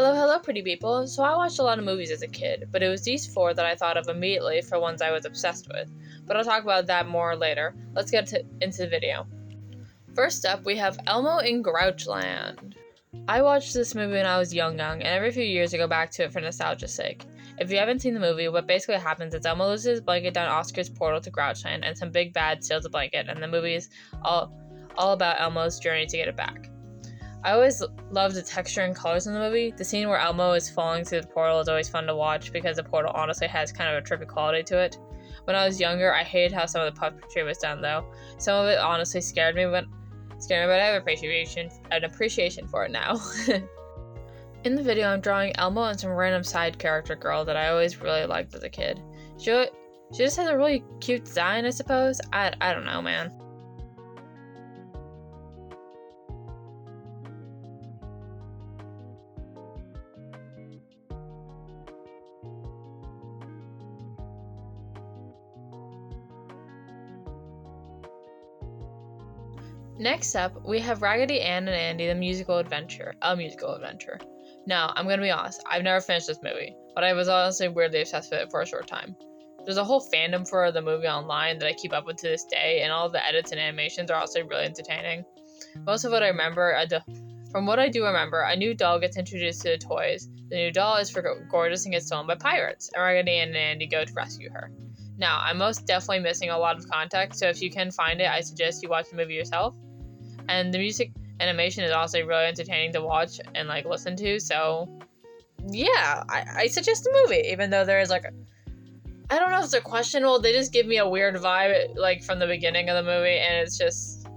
Hello, hello, pretty people. So I watched a lot of movies as a kid, but it was these four that I thought of immediately for ones I was obsessed with. But I'll talk about that more later. Let's get into the video. First up, we have Elmo in Grouchland. I watched this movie when I was young, and every few years I go back to it for nostalgia's sake. If you haven't seen the movie, what basically happens is Elmo loses his blanket down Oscar's portal to Grouchland, and some big bad steals the blanket, and the movie is all about Elmo's journey to get it back. I always love the texture and colors in the movie. The scene where Elmo is falling through the portal is always fun to watch because the portal honestly has kind of a trippy quality to it. When I was younger, I hated how some of the puppetry was done though. Some of it honestly scared me, but I have an appreciation for it now. In the video, I'm drawing Elmo and some random side character girl that I always really liked as a kid. She just has a really cute design, I suppose. I don't know, man. Next up, we have Raggedy Ann and Andy, a musical adventure. Now, I'm gonna be honest, I've never finished this movie, but I was honestly weirdly obsessed with it for a short time. There's a whole fandom for the movie online that I keep up with to this day, and all the edits and animations are also really entertaining. Most of what I remember, from what I do remember, a new doll gets introduced to the toys. The new doll is gorgeous and gets stolen by pirates, and Raggedy Ann and Andy go to rescue her. Now, I'm most definitely missing a lot of context, so if you can find it, I suggest you watch the movie yourself. And the music animation is also really entertaining to watch and listen to. So yeah, I suggest the movie, even though there is I don't know if they're questionable. They just give me a weird vibe from the beginning of the movie, and it's just,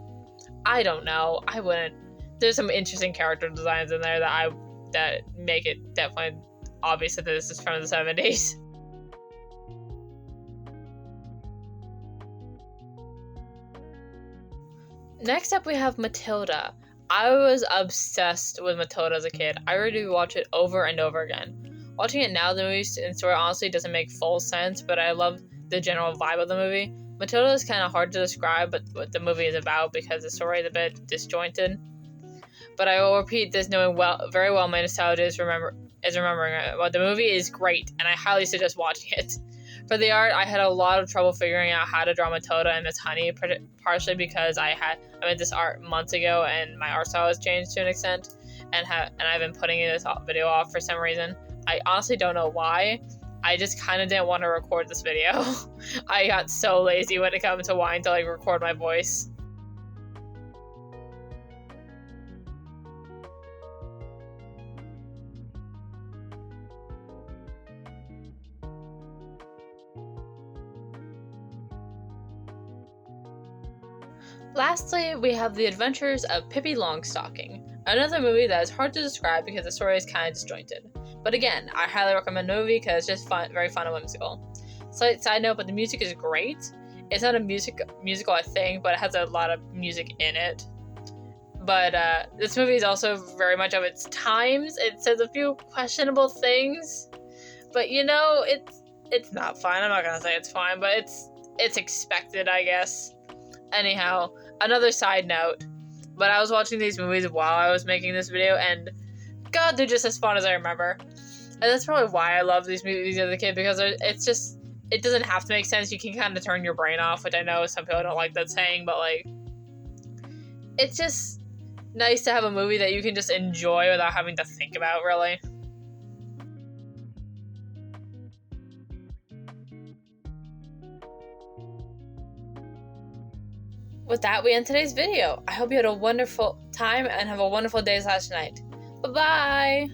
I don't know. I wouldn't. There's some interesting character designs in there that make it definitely obvious that this is from the 70s. Next up, we have Matilda. I was obsessed with Matilda as a kid. I really watch it over and over again. Watching it now, the movie and story honestly doesn't make full sense, but I love the general vibe of the movie. Matilda is kind of hard to describe what the movie is about because the story is a bit disjointed. But I will repeat this knowing very well my nostalgia is remembering it. But the movie is great, and I highly suggest watching it. For the art, I had a lot of trouble figuring out how to draw Matilda and Miss Honey, partially because I made this art months ago and my art style has changed to an extent, and I've been putting this video off for some reason. I honestly don't know why. I just kind of didn't want to record this video. I got so lazy when it comes to wanting to record my voice. Lastly, we have The Adventures of Pippy Longstocking, another movie that is hard to describe because the story is kind of disjointed. But again, I highly recommend the movie because it's just fun, very fun and whimsical. Slight side note, but the music is great. It's not a musical, I think, but it has a lot of music in it. But this movie is also very much of its times. It says a few questionable things, but it's not fine. I'm not gonna say it's fine, but it's expected, I guess. Anyhow, another side note, but I was watching these movies while I was making this video, and God, they're just as fun as I remember. And that's probably why I love these movies as a kid, because it doesn't have to make sense. You can kind of turn your brain off, which I know some people don't like that saying, but it's just nice to have a movie that you can just enjoy without having to think about, really. With that, we end today's video. I hope you had a wonderful time and have a wonderful day/night. Bye-bye!